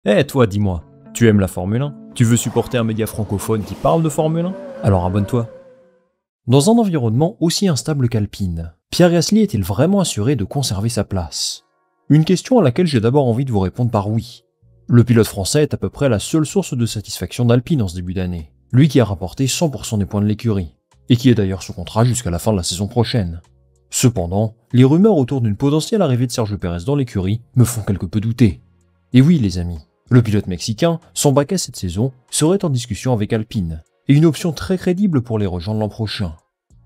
Eh toi, dis-moi, tu aimes la Formule 1? Tu veux supporter un média francophone qui parle de Formule 1? Alors abonne-toi. Dans un environnement aussi instable qu'Alpine, Pierre Gasly est-il vraiment assuré de conserver sa place? Une question à laquelle j'ai d'abord envie de vous répondre par oui. Le pilote français est à peu près la seule source de satisfaction d'Alpine en ce début d'année, lui qui a rapporté 100% des points de l'écurie, et qui est d'ailleurs sous contrat jusqu'à la fin de la saison prochaine. Cependant, les rumeurs autour d'une potentielle arrivée de Sergio Pérez dans l'écurie me font quelque peu douter. Et oui les amis, le pilote mexicain, son baquet cette saison, serait en discussion avec Alpine, et une option très crédible pour les rejoindre l'an prochain.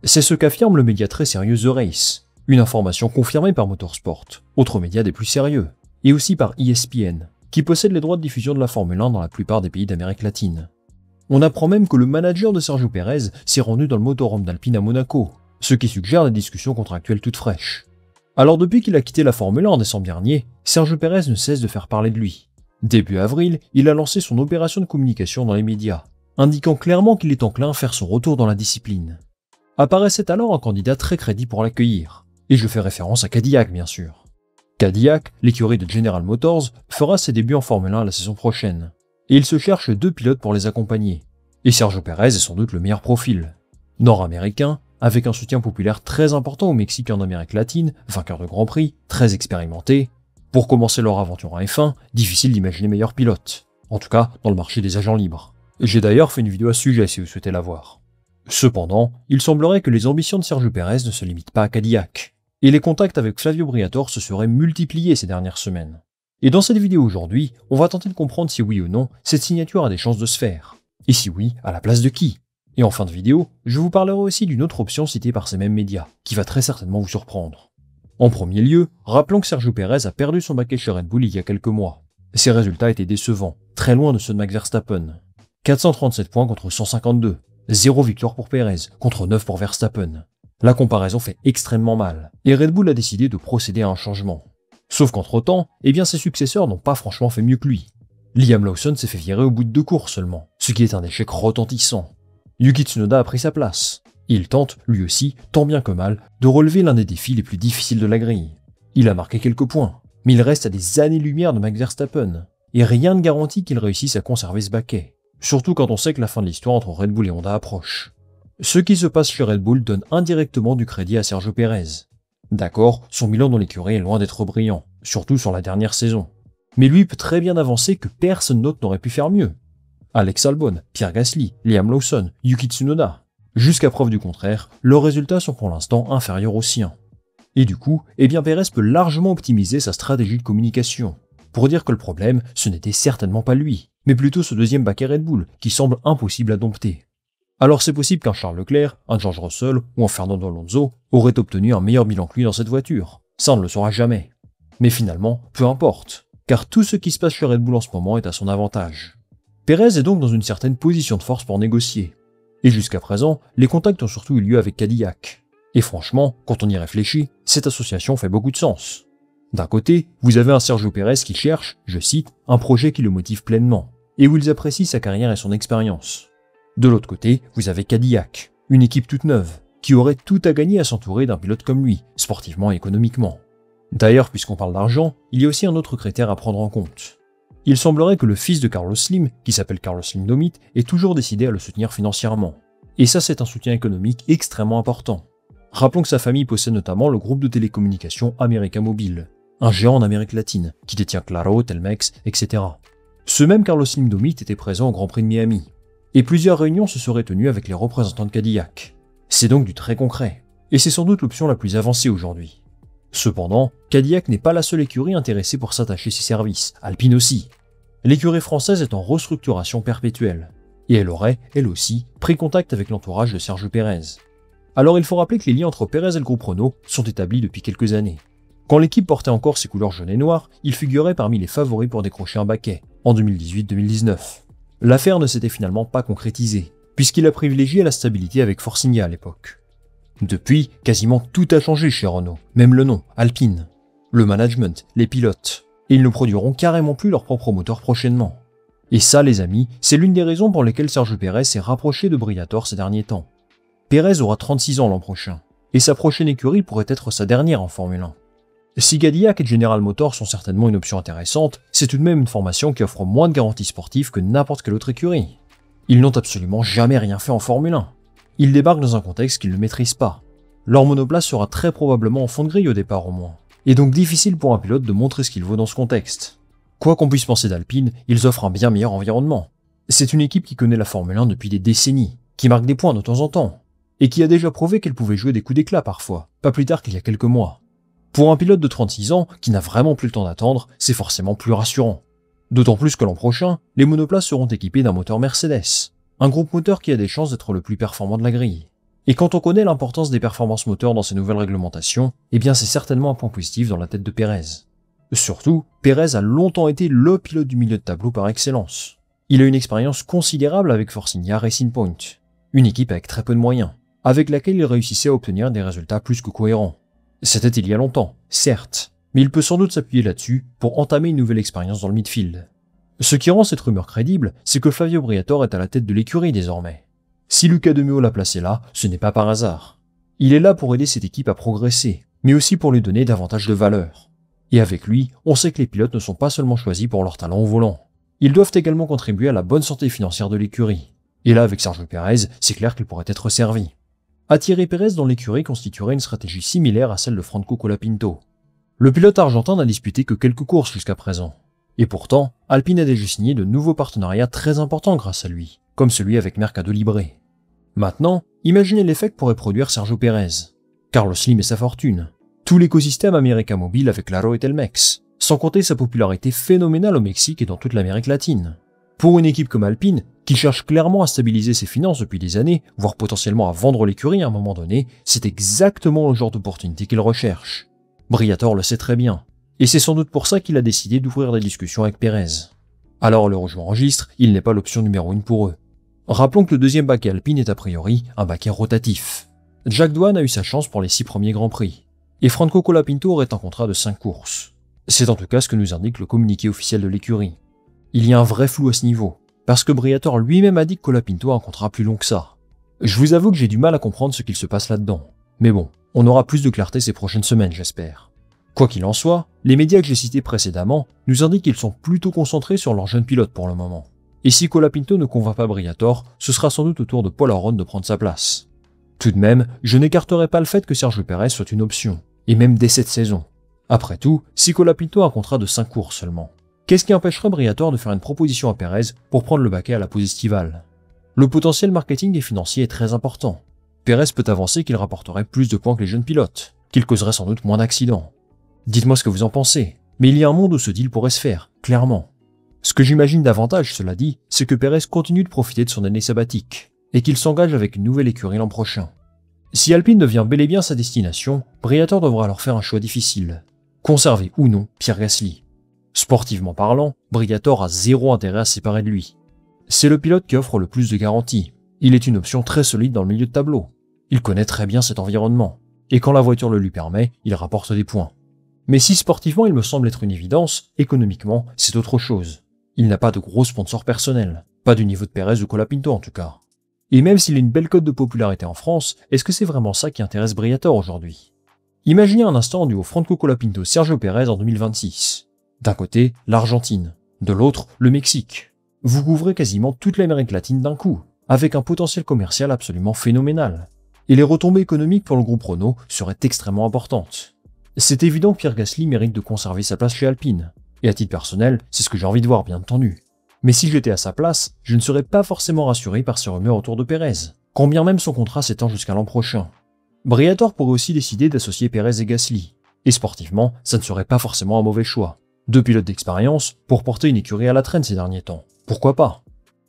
C'est ce qu'affirme le média très sérieux The Race, une information confirmée par Motorsport, autre média des plus sérieux, et aussi par ESPN, qui possède les droits de diffusion de la Formule 1 dans la plupart des pays d'Amérique latine. On apprend même que le manager de Sergio Pérez s'est rendu dans le motorhome d'Alpine à Monaco, ce qui suggère des discussions contractuelles toutes fraîches. Alors depuis qu'il a quitté la Formule 1 en décembre dernier, Sergio Pérez ne cesse de faire parler de lui. Début avril, il a lancé son opération de communication dans les médias, indiquant clairement qu'il est enclin à faire son retour dans la discipline. Apparaissait alors un candidat très crédible pour l'accueillir, et je fais référence à Cadillac bien sûr. Cadillac, l'écurie de General Motors, fera ses débuts en Formule 1 la saison prochaine, et il se cherche 2 pilotes pour les accompagner, et Sergio Pérez est sans doute le meilleur profil. Nord-américain, avec un soutien populaire très important au Mexique et en Amérique latine, vainqueur de Grand Prix, très expérimenté. Pour commencer leur aventure en F1, difficile d'imaginer meilleur pilote, en tout cas dans le marché des agents libres. J'ai d'ailleurs fait une vidéo à ce sujet si vous souhaitez la voir. Cependant, il semblerait que les ambitions de Sergio Pérez ne se limitent pas à Cadillac, et les contacts avec Flavio Briatore se seraient multipliés ces dernières semaines. Et dans cette vidéo aujourd'hui, on va tenter de comprendre si oui ou non cette signature a des chances de se faire, et si oui, à la place de qui. Et en fin de vidéo, je vous parlerai aussi d'une autre option citée par ces mêmes médias, qui va très certainement vous surprendre. En premier lieu, rappelons que Sergio Pérez a perdu son baquet chez Red Bull il y a quelques mois. Ses résultats étaient décevants, très loin de ceux de Max Verstappen. 437 points contre 152, 0 victoire pour Pérez contre 9 pour Verstappen. La comparaison fait extrêmement mal, et Red Bull a décidé de procéder à un changement. Sauf qu'entre-temps, ses successeurs n'ont pas franchement fait mieux que lui. Liam Lawson s'est fait virer au bout de 2 courses seulement, ce qui est un échec retentissant. Yuki Tsunoda a pris sa place. Il tente, lui aussi, tant bien que mal, de relever l'un des défis les plus difficiles de la grille. Il a marqué quelques points, mais il reste à des années-lumière de Max Verstappen, et rien ne garantit qu'il réussisse à conserver ce baquet, surtout quand on sait que la fin de l'histoire entre Red Bull et Honda approche. Ce qui se passe chez Red Bull donne indirectement du crédit à Sergio Pérez. D'accord, son bilan dans l'écurie est loin d'être brillant, surtout sur la dernière saison. Mais lui peut très bien avancer que personne d'autre n'aurait pu faire mieux. Alex Albon, Pierre Gasly, Liam Lawson, Yuki Tsunoda. Jusqu'à preuve du contraire, leurs résultats sont pour l'instant inférieurs aux siens. Et du coup, Pérez peut largement optimiser sa stratégie de communication, pour dire que le problème, ce n'était certainement pas lui, mais plutôt ce deuxième baquet Red Bull, qui semble impossible à dompter. Alors c'est possible qu'un Charles Leclerc, un George Russell ou un Fernando Alonso auraient obtenu un meilleur bilan que lui dans cette voiture, ça on ne le saura jamais. Mais finalement, peu importe, car tout ce qui se passe chez Red Bull en ce moment est à son avantage. Pérez est donc dans une certaine position de force pour négocier. Et jusqu'à présent, les contacts ont surtout eu lieu avec Cadillac. Et franchement, quand on y réfléchit, cette association fait beaucoup de sens. D'un côté, vous avez un Sergio Pérez qui cherche, je cite, un projet qui le motive pleinement, et où ils apprécient sa carrière et son expérience. De l'autre côté, vous avez Cadillac, une équipe toute neuve, qui aurait tout à gagner à s'entourer d'un pilote comme lui, sportivement et économiquement. D'ailleurs, puisqu'on parle d'argent, il y a aussi un autre critère à prendre en compte. Il semblerait que le fils de Carlos Slim, qui s'appelle Carlos Slim Domit, ait toujours décidé à le soutenir financièrement. Et ça, c'est un soutien économique extrêmement important. Rappelons que sa famille possède notamment le groupe de télécommunications América Móvil, un géant en Amérique latine, qui détient Claro, Telmex, etc. Ce même Carlos Slim Domit était présent au Grand Prix de Miami, et plusieurs réunions se seraient tenues avec les représentants de Cadillac. C'est donc du très concret, et c'est sans doute l'option la plus avancée aujourd'hui. Cependant, Cadillac n'est pas la seule écurie intéressée pour s'attacher ses services, Alpine aussi. L'écurie française est en restructuration perpétuelle, et elle aurait, elle aussi, pris contact avec l'entourage de Sergio Pérez. Alors il faut rappeler que les liens entre Pérez et le groupe Renault sont établis depuis quelques années. Quand l'équipe portait encore ses couleurs jaune et noir, il figurait parmi les favoris pour décrocher un baquet, en 2018-2019. L'affaire ne s'était finalement pas concrétisée, puisqu'il a privilégié la stabilité avec Force India à l'époque. Depuis, quasiment tout a changé chez Renault, même le nom, Alpine, le management, les pilotes, et ils ne produiront carrément plus leur propre moteur prochainement. Et ça, les amis, c'est l'une des raisons pour lesquelles Sergio Pérez s'est rapproché de Briatore ces derniers temps. Pérez aura 36 ans l'an prochain, et sa prochaine écurie pourrait être sa dernière en Formule 1. Si Cadillac et General Motors sont certainement une option intéressante, c'est tout de même une formation qui offre moins de garanties sportives que n'importe quelle autre écurie. Ils n'ont absolument jamais rien fait en Formule 1. Ils débarquent dans un contexte qu'ils ne maîtrisent pas. Leur monoplace sera très probablement en fond de grille au départ au moins, et donc difficile pour un pilote de montrer ce qu'il vaut dans ce contexte. Quoi qu'on puisse penser d'Alpine, ils offrent un bien meilleur environnement. C'est une équipe qui connaît la Formule 1 depuis des décennies, qui marque des points de temps en temps, et qui a déjà prouvé qu'elle pouvait jouer des coups d'éclat parfois, pas plus tard qu'il y a quelques mois. Pour un pilote de 36 ans, qui n'a vraiment plus le temps d'attendre, c'est forcément plus rassurant. D'autant plus que l'an prochain, les monoplaces seront équipées d'un moteur Mercedes, un groupe moteur qui a des chances d'être le plus performant de la grille. Et quand on connaît l'importance des performances moteurs dans ces nouvelles réglementations, eh bien c'est certainement un point positif dans la tête de Pérez. Surtout, Pérez a longtemps été le pilote du milieu de tableau par excellence. Il a une expérience considérable avec Force India Racing Point, une équipe avec très peu de moyens, avec laquelle il réussissait à obtenir des résultats plus que cohérents. C'était il y a longtemps, certes, mais il peut sans doute s'appuyer là-dessus pour entamer une nouvelle expérience dans le midfield. Ce qui rend cette rumeur crédible, c'est que Flavio Briatore est à la tête de l'écurie désormais. Si Luca De Meo l'a placé là, ce n'est pas par hasard. Il est là pour aider cette équipe à progresser, mais aussi pour lui donner davantage de valeur. Et avec lui, on sait que les pilotes ne sont pas seulement choisis pour leur talent au volant. Ils doivent également contribuer à la bonne santé financière de l'écurie. Et là, avec Sergio Pérez, c'est clair qu'il pourrait être servi. Attirer Pérez dans l'écurie constituerait une stratégie similaire à celle de Franco Colapinto. Le pilote argentin n'a disputé que quelques courses jusqu'à présent. Et pourtant, Alpine a déjà signé de nouveaux partenariats très importants grâce à lui, comme celui avec Mercado Libre. Maintenant, imaginez l'effet que pourrait produire Sergio Pérez. Carlos Slim et sa fortune. Tout l'écosystème América Mobile avec Laro et Telmex, sans compter sa popularité phénoménale au Mexique et dans toute l'Amérique latine. Pour une équipe comme Alpine, qui cherche clairement à stabiliser ses finances depuis des années, voire potentiellement à vendre l'écurie à un moment donné, c'est exactement le genre d'opportunité qu'il recherche. Briatore le sait très bien, et c'est sans doute pour ça qu'il a décidé d'ouvrir des discussions avec Pérez. Alors le rejoint enregistre, il n'est pas l'option numéro 1 pour eux. Rappelons que le deuxième baquet Alpine est a priori un baquet rotatif. Jack Doohan a eu sa chance pour les 6 premiers Grands Prix, et Franco Colapinto aurait un contrat de 5 courses. C'est en tout cas ce que nous indique le communiqué officiel de l'écurie. Il y a un vrai flou à ce niveau, parce que Briatore lui-même a dit que Colapinto a un contrat plus long que ça. Je vous avoue que j'ai du mal à comprendre ce qu'il se passe là-dedans. Mais bon, on aura plus de clarté ces prochaines semaines, j'espère. Quoi qu'il en soit, les médias que j'ai cités précédemment nous indiquent qu'ils sont plutôt concentrés sur leur jeune pilote pour le moment. Et si Colapinto ne convainc pas Briatore, ce sera sans doute au tour de Paul Aron de prendre sa place. Tout de même, je n'écarterai pas le fait que Sergio Pérez soit une option, et même dès cette saison. Après tout, si Colapinto a un contrat de 5 courses seulement, qu'est-ce qui empêcherait Briatore de faire une proposition à Pérez pour prendre le baquet à la pause estivale? Le potentiel marketing et financier est très important. Pérez peut avancer qu'il rapporterait plus de points que les jeunes pilotes, qu'il causerait sans doute moins d'accidents. Dites-moi ce que vous en pensez, mais il y a un monde où ce deal pourrait se faire, clairement. Ce que j'imagine davantage, cela dit, c'est que Pérez continue de profiter de son année sabbatique, et qu'il s'engage avec une nouvelle écurie l'an prochain. Si Alpine devient bel et bien sa destination, Briatore devra alors faire un choix difficile. Conserver ou non Pierre Gasly. Sportivement parlant, Briatore a zéro intérêt à se séparer de lui. C'est le pilote qui offre le plus de garanties. Il est une option très solide dans le milieu de tableau. Il connaît très bien cet environnement. Et quand la voiture le lui permet, il rapporte des points. Mais si sportivement il me semble être une évidence, économiquement, c'est autre chose. Il n'a pas de gros sponsors personnels. Pas du niveau de Pérez ou Colapinto en tout cas. Et même s'il a une belle cote de popularité en France, est-ce que c'est vraiment ça qui intéresse Briatore aujourd'hui? Imaginez un instant un duo Franco Colapinto-Sergio Pérez en 2026. D'un côté, l'Argentine. De l'autre, le Mexique. Vous couvrez quasiment toute l'Amérique latine d'un coup, avec un potentiel commercial absolument phénoménal. Et les retombées économiques pour le groupe Renault seraient extrêmement importantes. C'est évident que Pierre Gasly mérite de conserver sa place chez Alpine. Et à titre personnel, c'est ce que j'ai envie de voir bien entendu. Mais si j'étais à sa place, je ne serais pas forcément rassuré par ces rumeurs autour de Pérez, quand bien même son contrat s'étend jusqu'à l'an prochain. Briatore pourrait aussi décider d'associer Pérez et Gasly. Et sportivement, ça ne serait pas forcément un mauvais choix. 2 pilotes d'expérience pour porter une écurie à la traîne ces derniers temps. Pourquoi pas?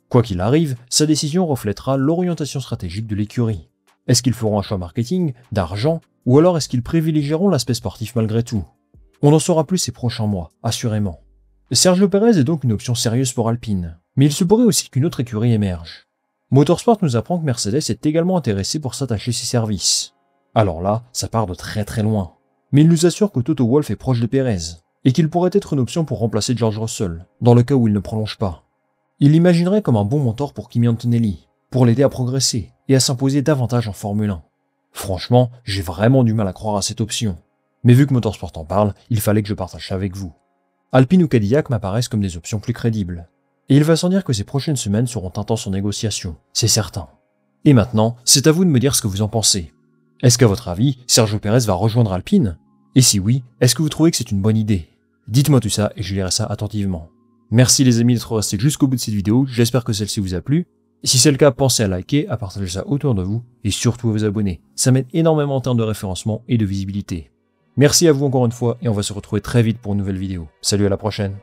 Quoi qu'il arrive, sa décision reflètera l'orientation stratégique de l'écurie. Est-ce qu'ils feront un choix marketing, d'argent, ou alors est-ce qu'ils privilégieront l'aspect sportif malgré tout? On en saura plus ces prochains mois, assurément. Sergio Pérez est donc une option sérieuse pour Alpine, mais il se pourrait aussi qu'une autre écurie émerge. Motorsport nous apprend que Mercedes est également intéressé pour s'attacher ses services. Alors là, ça part de très très loin. Mais il nous assure que Toto Wolff est proche de Pérez, et qu'il pourrait être une option pour remplacer George Russell, dans le cas où il ne prolonge pas. Il l'imaginerait comme un bon mentor pour Kimi Antonelli, pour l'aider à progresser et à s'imposer davantage en Formule 1. Franchement, j'ai vraiment du mal à croire à cette option. Mais vu que Motorsport en parle, il fallait que je partage ça avec vous. Alpine ou Cadillac m'apparaissent comme des options plus crédibles. Et il va sans dire que ces prochaines semaines seront intenses en négociation, c'est certain. Et maintenant, c'est à vous de me dire ce que vous en pensez. Est-ce qu'à votre avis, Sergio Pérez va rejoindre Alpine? Et si oui, est-ce que vous trouvez que c'est une bonne idée? Dites-moi tout ça et je lirai ça attentivement. Merci les amis d'être restés jusqu'au bout de cette vidéo, j'espère que celle-ci vous a plu. Si c'est le cas, pensez à liker, à partager ça autour de vous et surtout à vous abonner. Ça m'aide énormément en termes de référencement et de visibilité. Merci à vous encore une fois et on va se retrouver très vite pour une nouvelle vidéo. Salut, à la prochaine.